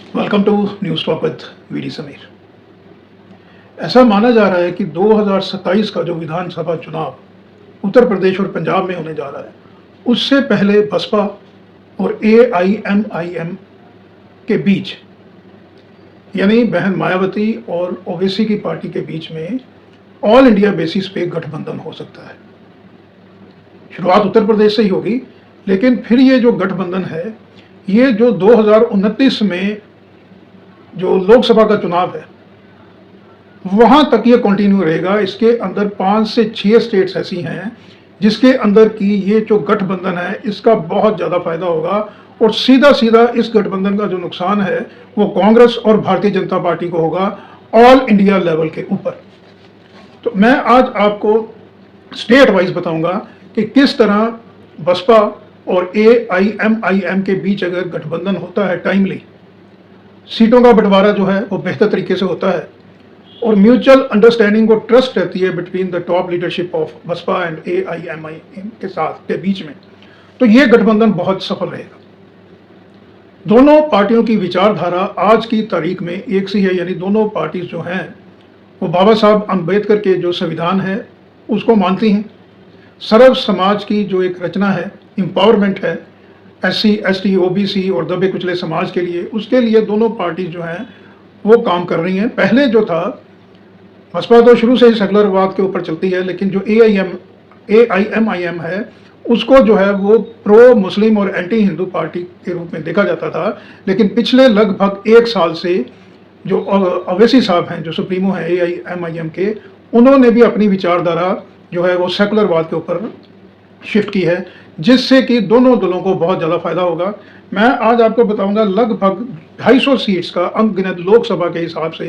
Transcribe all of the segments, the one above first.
Welcome to news talk with VD Sameer. ऐसा माना जा रहा है कि 2027 का जो विधानसभा चुनाव उत्तर प्रदेश और पंजाब में होने जा रहा है, उससे पहले बसपा और AIMIM के बीच, यानी बहन मायावती और ओवैसी की पार्टी के बीच में ऑल इंडिया बेसिस पे गठबंधन हो सकता है। शुरुआत उत्तर प्रदेश से ही होगी, लेकिन फिर ये जो गठबंधन है, ये जो 2029 में जो लोकसभा का चुनाव है वहां तक ये कंटिन्यू रहेगा। इसके अंदर 5 से 6 स्टेट्स ऐसी हैं जिसके अंदर की ये जो गठबंधन है इसका बहुत ज़्यादा फायदा होगा, और सीधा सीधा इस गठबंधन का जो नुकसान है वो कांग्रेस और भारतीय जनता पार्टी को होगा ऑल इंडिया लेवल के ऊपर। तो मैं आज आपको स्टेट वाइज बताऊंगा कि किस तरह बसपा और AIMIM के बीच अगर गठबंधन होता है टाइमली, सीटों का बंटवारा जो है वो बेहतर तरीके से होता है और म्यूचुअल अंडरस्टैंडिंग और ट्रस्ट रहती है between the top leadership of BSP and AIMIM के साथ के बीच में, तो ये गठबंधन बहुत सफल रहेगा। दोनों पार्टियों की विचारधारा आज की तारीख में एक सी है, यानी दोनों पार्टी जो हैं वो बाबा साहब अम्बेडकर के जो संविधान है उसको मानती हैं। सर्व समाज की जो एक रचना है, एम्पावरमेंट है SC ST OBC और दबे कुचले समाज के लिए, उसके लिए दोनों पार्टी जो हैं वो काम कर रही हैं। पहले जो था, बसपा तो शुरू से ही सेकुलरवाद के ऊपर चलती है, लेकिन जो AIMIM है उसको जो है वो प्रो मुस्लिम और एंटी हिंदू पार्टी के रूप में देखा जाता था। लेकिन पिछले लगभग 1 साल से जो ओवैसी साहब हैं, जो सुप्रीमो हैं AIMIM के, उन्होंने भी अपनी विचारधारा जो है वो सेकुलरवाद के ऊपर शिफ्ट की है, जिससे कि दोनों दलों को बहुत ज़्यादा फायदा होगा। मैं आज आपको बताऊंगा लगभग 250 सीट्स का अंकगिनत लोकसभा के हिसाब से,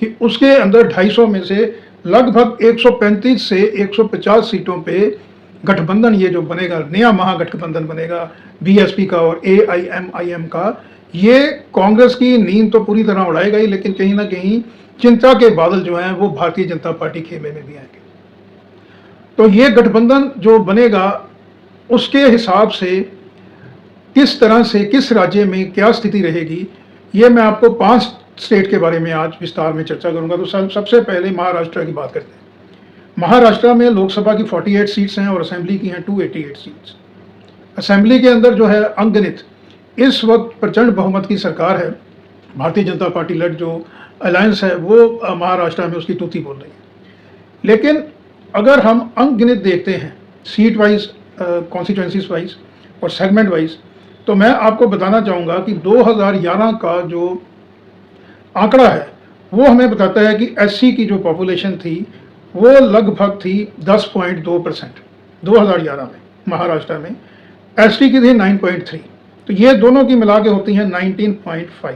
कि उसके अंदर 250 में से लगभग 135 से 150 सीटों पे गठबंधन ये जो बनेगा, नया महागठबंधन बनेगा BSP का और AIMIM का, ये कांग्रेस की नींद तो पूरी तरह उड़ाएगा ही, लेकिन कहीं ना कहीं चिंता के बादल जो हैं वो भारतीय जनता पार्टी खेमे में भी आएंगे। तो ये गठबंधन जो बनेगा उसके हिसाब से किस तरह से किस राज्य में क्या स्थिति रहेगी, ये मैं आपको 5 स्टेट के बारे में आज विस्तार में चर्चा करूंगा। तो सबसे पहले महाराष्ट्र की बात करते हैं। महाराष्ट्र में लोकसभा की 48 सीट्स हैं और असेंबली की हैं 288 सीट्स। असेंबली के अंदर जो है अंगनित इस वक्त प्रचंड बहुमत की सरकार है। भारतीय जनता पार्टी लेड जो अलायंस है वो महाराष्ट्र में उसकी तूती बोल रही है। लेकिन अगर हम अंकगिनत देखते हैं सीट वाइज, कॉन्स्टिट्यूंसीज वाइज और सेगमेंट वाइज, तो मैं आपको बताना चाहूँगा कि 2011 का जो आंकड़ा है वो हमें बताता है कि SC की जो पॉपुलेशन थी वो लगभग थी 10.2% 2011 में महाराष्ट्र में। ST की थी 9.3, तो ये दोनों की मिला के होती हैं 19.5।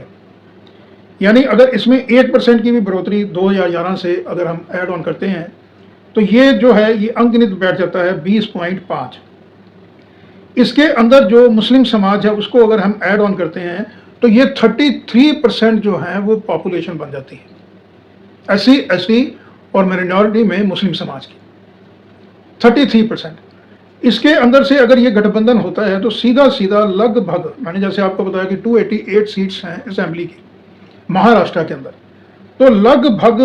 यानी अगर इसमें 8% की भी बढ़ोतरी 2011 से अगर हम ऐड ऑन करते हैं तो ये जो है ये अंकगिनत बैठ जाता है 20.5। इसके अंदर जो मुस्लिम समाज है उसको अगर हम ऐड ऑन करते हैं तो ये 33% जो है वो पॉपुलेशन बन जाती है SC ST और माइनॉरिटी में मुस्लिम समाज की 33%। इसके अंदर से अगर ये गठबंधन होता है तो सीधा सीधा लगभग, मैंने जैसे आपको बताया कि 288 सीट्स हैं असेंबली की महाराष्ट्र के अंदर, तो लगभग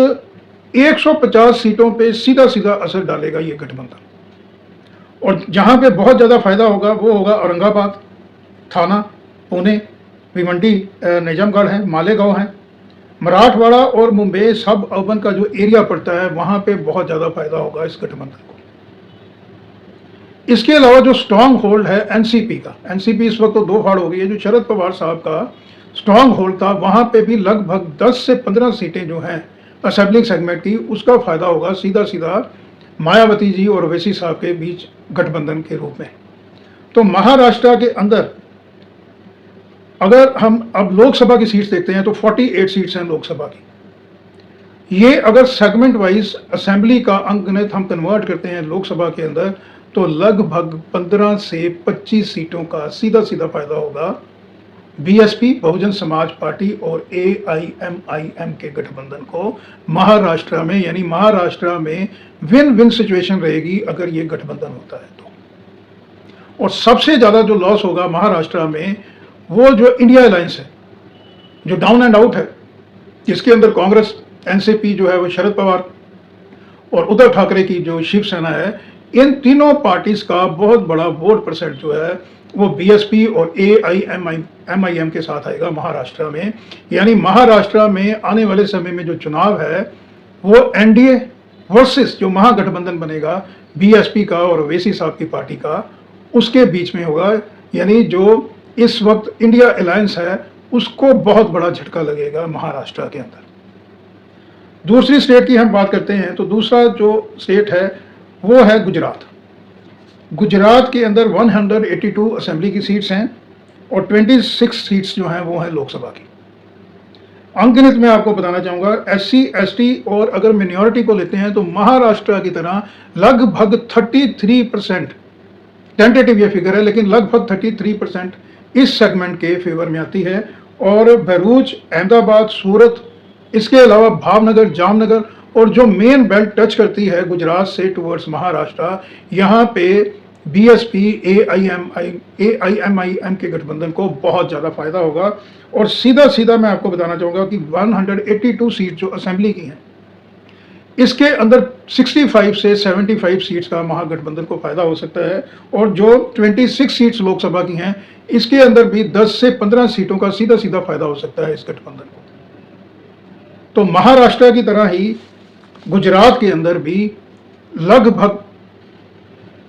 150 सीटों पे सीधा सीधा असर डालेगा ये गठबंधन। और जहाँ पे बहुत ज़्यादा फायदा होगा वो होगा औरंगाबाद, थाना, पुणे, भिवंडी, निजामगढ़ है, मालेगांव है, मराठवाड़ा और मुंबई सब अर्बन का जो एरिया पड़ता है वहाँ पे बहुत ज़्यादा फायदा होगा इस गठबंधन को। इसके अलावा जो स्ट्रांग होल्ड है NCP का, NCP इस वक्त तो 2 फाड़ हो गई है, जो शरद पवार साहब का स्ट्रांग होल्ड था वहाँ पे भी लगभग 10 से 15 सीटें जो हैं असेंबली सेगमेंट की, उसका फायदा होगा सीधा सीधा मायावती जी और ओवैसी साहब के बीच गठबंधन के रूप में। तो महाराष्ट्र के अंदर अगर हम अब लोकसभा की सीट्स देखते हैं तो 48 सीट्स हैं लोकसभा की। ये अगर सेगमेंट वाइज असेंबली का अंकगिनत हम कन्वर्ट करते हैं लोकसभा के अंदर तो लगभग 15 से 25 सीटों का सीधा सीधा फायदा होगा BSP बहुजन समाज पार्टी और AIMIM के गठबंधन को महाराष्ट्र में। यानी महाराष्ट्र में विन विन सिचुएशन रहेगी अगर ये गठबंधन होता है तो। और सबसे ज़्यादा जो लॉस होगा महाराष्ट्र में वो जो इंडिया अलायंस है, जो डाउन एंड आउट है, जिसके अंदर कांग्रेस, एनसीपी जो है वो शरद पवार और उद्धव ठाकरे की जो शिवसेना है, इन तीनों पार्टीज का बहुत बड़ा वोट परसेंट जो है वो बीएसपी और एआईएमआईएम के साथ आएगा महाराष्ट्र में। यानी महाराष्ट्र में आने वाले समय में जो चुनाव है वो एनडीए वर्सेस जो महागठबंधन बनेगा बीएसपी का और ओवैसी साहब की पार्टी का, उसके बीच में होगा। यानी जो इस वक्त इंडिया अलायंस है उसको बहुत बड़ा झटका लगेगा महाराष्ट्र के अंदर। दूसरी स्टेट की हम बात करते हैं तो दूसरा जो स्टेट है वो है गुजरात। गुजरात के अंदर 182 असेंबली की सीट्स हैं और 26 सीट्स जो हैं वो हैं लोकसभा की। अंकगणित में आपको बताना चाहूँगा, एससी एसटी और अगर मिनॉरिटी को लेते हैं तो महाराष्ट्र की तरह लगभग 33%, टेंटेटिव ये फिगर है लेकिन लगभग 33% इस सेगमेंट के फेवर में आती है। और भरूच, अहमदाबाद, सूरत, इसके अलावा भावनगर, जामनगर और जो मेन बेल्ट टच करती है गुजरात से टुवर्ड्स महाराष्ट्र, यहाँ पे बीएसपी एआईएमआईएम के गठबंधन को बहुत ज़्यादा फायदा होगा। और सीधा सीधा मैं आपको बताना चाहूँगा कि 182 सीट जो असेंबली की हैं, इसके अंदर 65 से 75 सीट्स का महागठबंधन को फायदा हो सकता है। और जो 26 सीट्स लोकसभा की हैं, इसके अंदर भी 10 से 15 सीटों का सीधा सीधा फायदा हो सकता है इस गठबंधन को। तो महाराष्ट्र की तरह ही गुजरात के अंदर भी लगभग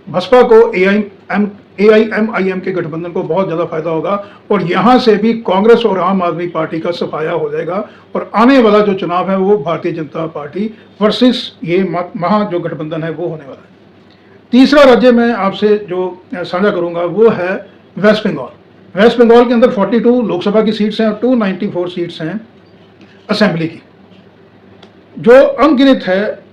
बसपा को एआईएमआईएम के गठबंधन को बहुत ज़्यादा फायदा होगा और यहाँ से भी कांग्रेस और आम आदमी पार्टी का सफाया हो जाएगा। और आने वाला जो चुनाव है वो भारतीय जनता पार्टी वर्सेस ये महा जो गठबंधन है वो होने वाला है। तीसरा राज्य मैं आपसे जो साझा करूँगा वो है वेस्ट बंगाल। वेस्ट बंगाल के अंदर 42 लोकसभा की सीट्स हैं और 294 सीट्स हैं असेंबली की। जो अनगिनत है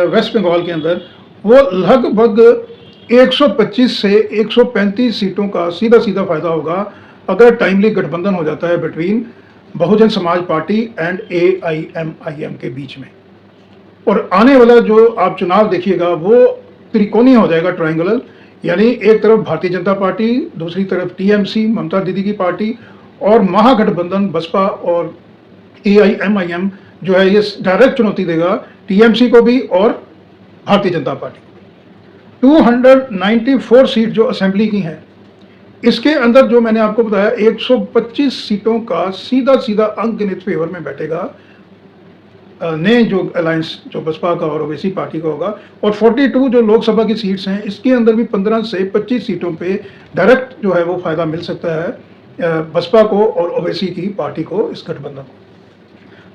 वेस्ट बंगाल के अंदर वो लगभग 125 से 135 सीटों का सीधा सीधा फायदा होगा अगर टाइमली गठबंधन हो जाता है between Bahujan Samaj party and AIMIM के बीच में। और आने वाला जो आप चुनाव देखिएगा वो त्रिकोणीय हो जाएगा, ट्रायंगुलर। यानी एक तरफ भारतीय जनता पार्टी, दूसरी तरफ टीएमसी ममता दीदी की पार्टी, और महागठबंधन बसपा और एआईएमआईएम जो है ये डायरेक्ट चुनौती देगा टीएमसी को भी और भारतीय जनता पार्टी को। 294 सीट जो असेंबली की हैं, इसके अंदर जो मैंने आपको बताया 125 सीटों का सीधा सीधा अंकगणित फेवर में बैठेगा नए जो अलायंस जो बसपा का और ओवैसी पार्टी का होगा। और 42 जो लोकसभा की सीट्स हैं, इसके अंदर भी 15 से 25 सीटों पे डायरेक्ट जो है वो फायदा मिल सकता है बसपा को और ओवैसी की पार्टी को, इस गठबंधन को।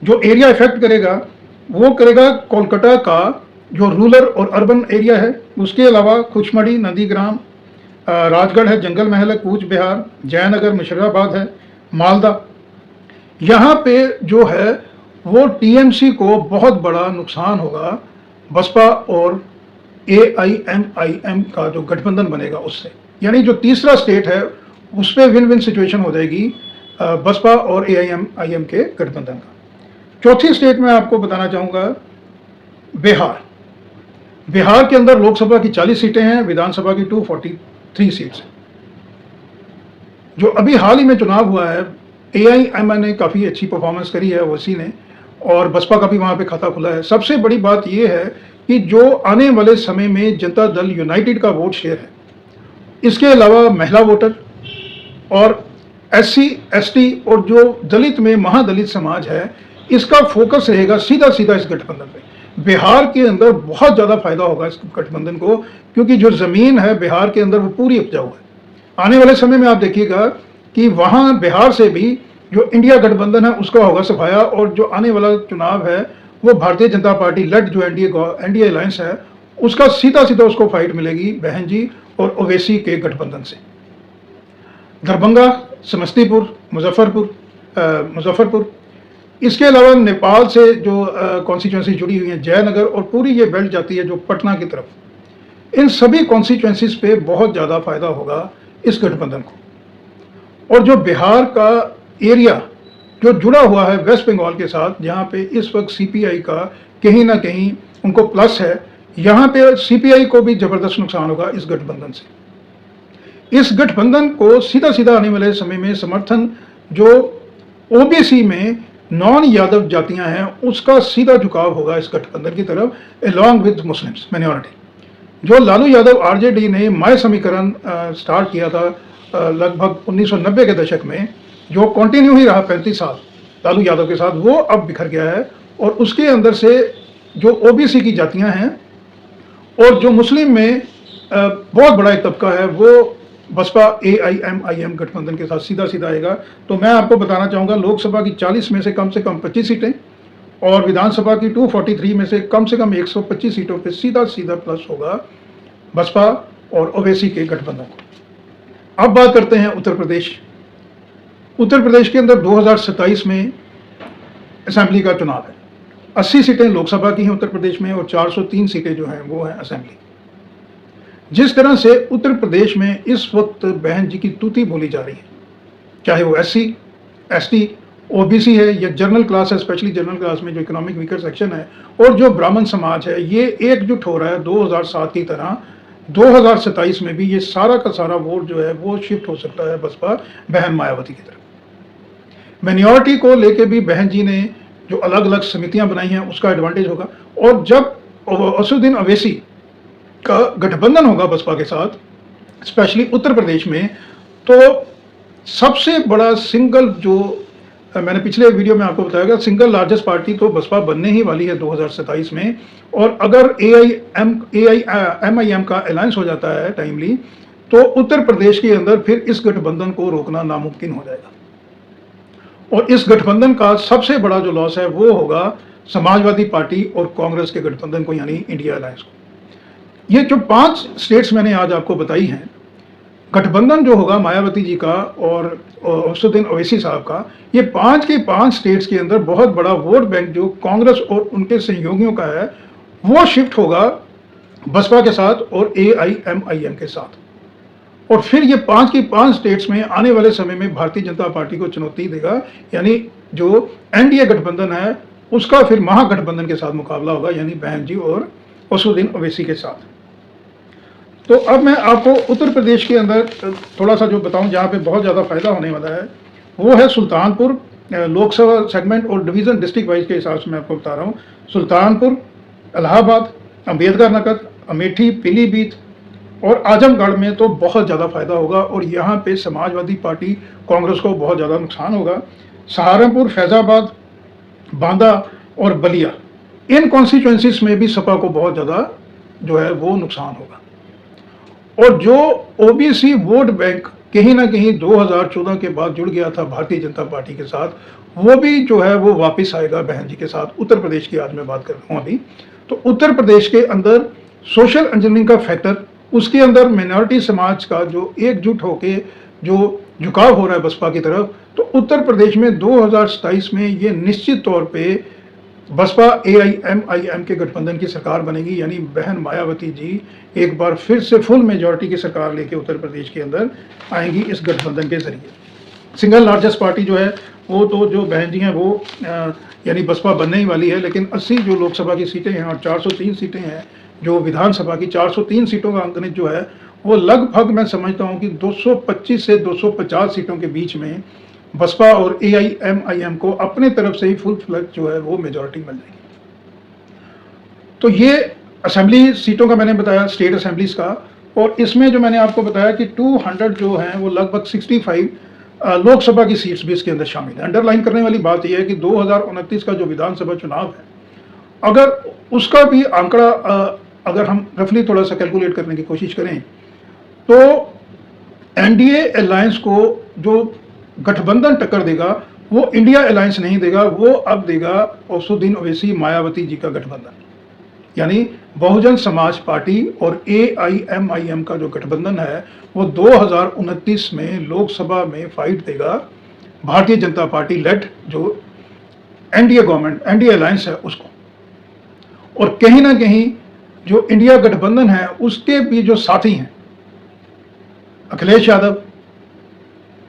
जो एरिया इफेक्ट करेगा वो करेगा कोलकाता का जो रूरल और अर्बन एरिया है, उसके अलावा खुचमड़ी, नंदीग्राम, राजगढ़ है, जंगल महल है, कूच बिहार, जयनगर, मुशीराबाद है, मालदा। यहाँ पे जो है वो टीएमसी को बहुत बड़ा नुकसान होगा बसपा और एआईएमआईएम का जो गठबंधन बनेगा उससे। यानी जो तीसरा स्टेट है उस पर विन विन सिचुएशन हो जाएगी बसपा और एआईएमआईएम के गठबंधन का। चौथी स्टेट में आपको बताना चाहूँगा बिहार। बिहार के अंदर लोकसभा की 40 सीटें हैं, विधानसभा की 243 सीट्स हैं। जो अभी हाल ही में चुनाव हुआ है, एआईएमआईएम ने काफ़ी अच्छी परफॉर्मेंस करी है ओवैसी ने, और बसपा का भी वहाँ पे खाता खुला है। सबसे बड़ी बात यह है कि जो आने वाले समय में जनता दल यूनाइटेड का वोट शेयर है, इसके अलावा महिला वोटर और एससी एसटी और जो दलित में महादलित समाज है, इसका फोकस रहेगा सीधा सीधा इस गठबंधन पे। बिहार के अंदर बहुत ज़्यादा फायदा होगा इस गठबंधन को, क्योंकि जो ज़मीन है बिहार के अंदर वो पूरी उपजाऊ है। आने वाले समय में आप देखिएगा कि वहाँ बिहार से भी जो इंडिया गठबंधन है उसका होगा सफाया, और जो आने वाला चुनाव है वो भारतीय जनता पार्टी लेड जो एनडीए अलायंस है उसका सीधा सीधा उसको फाइट मिलेगी बहन जी और ओवैसी के गठबंधन से। दरभंगा, समस्तीपुर, मुजफ्फरपुर, इसके अलावा नेपाल से जो कॉन्स्टिट्यूंसी जुड़ी हुई है, जयनगर, और पूरी ये बेल्ट जाती है जो पटना की तरफ। इन सभी कॉन्स्टिट्यूंसीज पे बहुत ज़्यादा फायदा होगा इस गठबंधन को। और जो बिहार का एरिया जो जुड़ा हुआ है वेस्ट बंगाल के साथ, जहाँ पे इस वक्त सीपीआई का कहीं ना कहीं उनको प्लस है, यहाँ पे सीपीआई को भी ज़बरदस्त नुकसान होगा इस गठबंधन से। इस गठबंधन को सीधा सीधा आने वाले समय में समर्थन जो ओबीसी में नॉन यादव जातियां हैं उसका सीधा झुकाव होगा इस गठबंधन की तरफ, अलॉन्ग विद मुस्लिम्स माइनॉरिटी। जो लालू यादव आरजेडी ने माय समीकरण स्टार्ट किया था लगभग 1990 के दशक में, जो कंटिन्यू ही रहा 35 साल लालू यादव के साथ, वो अब बिखर गया है। और उसके अंदर से जो ओबीसी की जातियां हैं और जो मुस्लिम में बहुत बड़ा एक तबका है, वो बसपा AIMIM गठबंधन के साथ सीधा सीधा आएगा। तो मैं आपको बताना चाहूँगा, लोकसभा की 40 में से कम 25 सीटें और विधानसभा की 243 में से कम 125 सीटों पे सीधा सीधा प्लस होगा बसपा और ओवैसी के गठबंधन को। अब बात करते हैं उत्तर प्रदेश। उत्तर प्रदेश के अंदर 2027 में असेंबली का चुनाव है। 80 सीटें लोकसभा की हैं उत्तर प्रदेश में और 403 सीटें जो हैं वो हैं असेंबली। जिस तरह से उत्तर प्रदेश में इस वक्त बहन जी की तूती बोली जा रही है, चाहे वो SC, ST, OBC है या जनरल क्लास है, स्पेशली जनरल क्लास में जो इकोनॉमिक वीकर सेक्शन है और जो ब्राह्मण समाज है, ये एकजुट हो रहा है 2007 की तरह। 2027 में भी ये सारा का सारा वोट जो है वो शिफ्ट हो सकता है बसपा बहन मायावती की तरफ। माइनॉरिटी को लेके भी बहन जी ने जो अलग अलग समितियां बनाई हैं उसका एडवांटेज होगा। और जब असदुद्दीन अवैसी का गठबंधन होगा बसपा के साथ, स्पेशली उत्तर प्रदेश में, तो सबसे बड़ा सिंगल जो मैंने पिछले वीडियो में आपको बताया, सिंगल लार्जेस्ट पार्टी तो बसपा बनने ही वाली है 2027 में। और अगर AIMIM का अलायंस हो जाता है टाइमली, तो उत्तर प्रदेश के अंदर फिर इस गठबंधन को रोकना नामुमकिन हो जाएगा। और इस गठबंधन का सबसे बड़ा जो लॉस है वो होगा समाजवादी पार्टी और कांग्रेस के गठबंधन को, यानी इंडिया अलायंस को। ये जो 5 स्टेट्स मैंने आज आपको बताई हैं, गठबंधन जो होगा मायावती जी का और असदुद्दीन ओवैसी साहब का, ये 5 के 5 स्टेट्स के अंदर बहुत बड़ा वोट बैंक जो कांग्रेस और उनके सहयोगियों का है वो शिफ्ट होगा बसपा के साथ और AIMIM के साथ। और फिर ये 5 की 5 स्टेट्स में आने वाले समय में भारतीय जनता पार्टी को चुनौती देगा, यानी जो NDA गठबंधन है उसका फिर महागठबंधन के साथ मुकाबला होगा, यानी बहन जी और असदुद्दीन ओवैसी के साथ। तो अब मैं आपको उत्तर प्रदेश के अंदर थोड़ा सा जो बताऊं जहां पे बहुत ज़्यादा फायदा होने वाला है, वो है सुल्तानपुर लोकसभा सेगमेंट और डिवीज़न डिस्ट्रिक्ट वाइज के हिसाब से मैं आपको बता रहा हूं। सुल्तानपुर, इलाहाबाद, अम्बेडकर नगर, अमेठी, पीलीभीत और आजमगढ़ में तो बहुत ज़्यादा फायदा होगा और यहाँ पे समाजवादी पार्टी कांग्रेस को बहुत ज़्यादा नुकसान होगा। सहारनपुर, फैज़ाबाद, बांदा और बलिया, इन कॉन्स्टिट्यूएंसीज में भी सपा को बहुत ज़्यादा जो है वो नुकसान होगा। और जो ओबीसी वोट बैंक कहीं ना कहीं 2014 के बाद जुड़ गया था भारतीय जनता पार्टी के साथ, वो भी जो है वो वापस आएगा बहन जी के साथ। उत्तर प्रदेश की आज मैं बात कर रहा हूँ अभी। तो उत्तर प्रदेश के अंदर सोशल इंजीनियरिंग का फैक्टर, उसके अंदर माइनॉरिटी समाज का जो एकजुट होके जो झुकाव हो रहा है बसपा की तरफ, तो उत्तर प्रदेश में 2027 में ये निश्चित तौर पे बसपा AIMIM के गठबंधन की सरकार बनेगी, यानी बहन मायावती जी एक बार फिर से फुल मेजॉरिटी की सरकार लेके उत्तर प्रदेश के अंदर आएंगी इस गठबंधन के जरिए। सिंगल लार्जेस्ट पार्टी जो है वो तो जो बहन जी हैं वो यानी बसपा बनने ही वाली है, लेकिन 80 जो लोकसभा की सीटें हैं और 403 सीटें हैं जो विधानसभा की, 403 सीटों का अंकनित जो है वो लगभग मैं समझता हूँ कि 225 से 250 सीटों के बीच में बसपा और AIMIM को अपने तरफ से ही फुल फ्लैग जो है वो मेजॉरिटी मिल जाएगी। तो ये असेंबली सीटों का मैंने बताया, स्टेट असेंबलीज का। और इसमें जो मैंने आपको बताया कि 200 जो हैं वो लगभग 65 लोकसभा की सीट्स भी इसके अंदर शामिल है। अंडरलाइन करने वाली बात यह है कि 2029 का जो विधानसभा चुनाव है, अगर उसका भी आंकड़ा अगर हम रफली थोड़ा सा कैलकुलेट करने की कोशिश करें, तो NDA अलायंस को जो गठबंधन टक्कर देगा वो इंडिया अलायंस नहीं देगा, वो अब देगा असदुद्दीन ओवैसी मायावती जी का गठबंधन, यानी बहुजन समाज पार्टी और AIMIM का जो गठबंधन है वो 2029 में लोकसभा में फाइट देगा भारतीय जनता पार्टी लेड जो NDA गवर्नमेंट, NDA अलायंस है उसको। और कहीं ना कहीं जो इंडिया गठबंधन है उसके भी जो साथी हैं, अखिलेश यादव,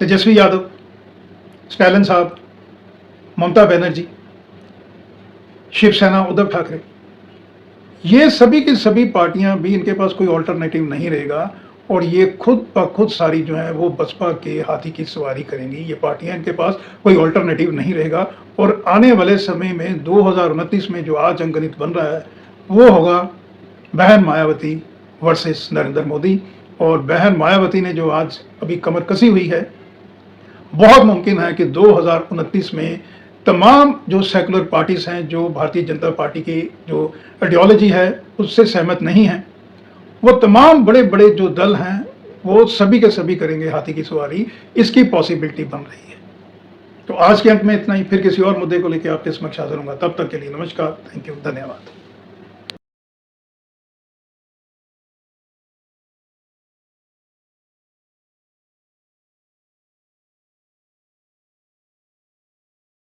तेजस्वी यादव, स्टालिन साहब, ममता बनर्जी, शिवसेना उद्धव ठाकरे, ये सभी की सभी पार्टियां भी, इनके पास कोई ऑल्टरनेटिव नहीं रहेगा और ये खुद ब खुद सारी जो है वो बसपा के हाथी की सवारी करेंगी। ये पार्टियाँ, इनके पास कोई अल्टरनेटिव नहीं रहेगा और आने वाले समय में 2029 में जो आज अंकगणित बन रहा है, वो होगा बहन मायावती वर्सेस नरेंद्र मोदी। और बहन मायावती ने जो आज अभी कमर कसी हुई है, बहुत मुमकिन है कि 2029 में तमाम जो सेकुलर पार्टीज़ हैं, जो भारतीय जनता पार्टी की जो आइडियोलॉजी है उससे सहमत नहीं हैं, वो तमाम बड़े-बड़े जो दल हैं, वो सभी के सभी करेंगे हाथी की सवारी। इसकी पॉसिबिलिटी बन रही है। तो आज के अंक में इतना ही, फिर किसी और मुद्दे को लेकर आपके समक्ष हाजिर होऊंगा। तब तक के लिए नमस्कार, थैंक यू, धन्यवाद।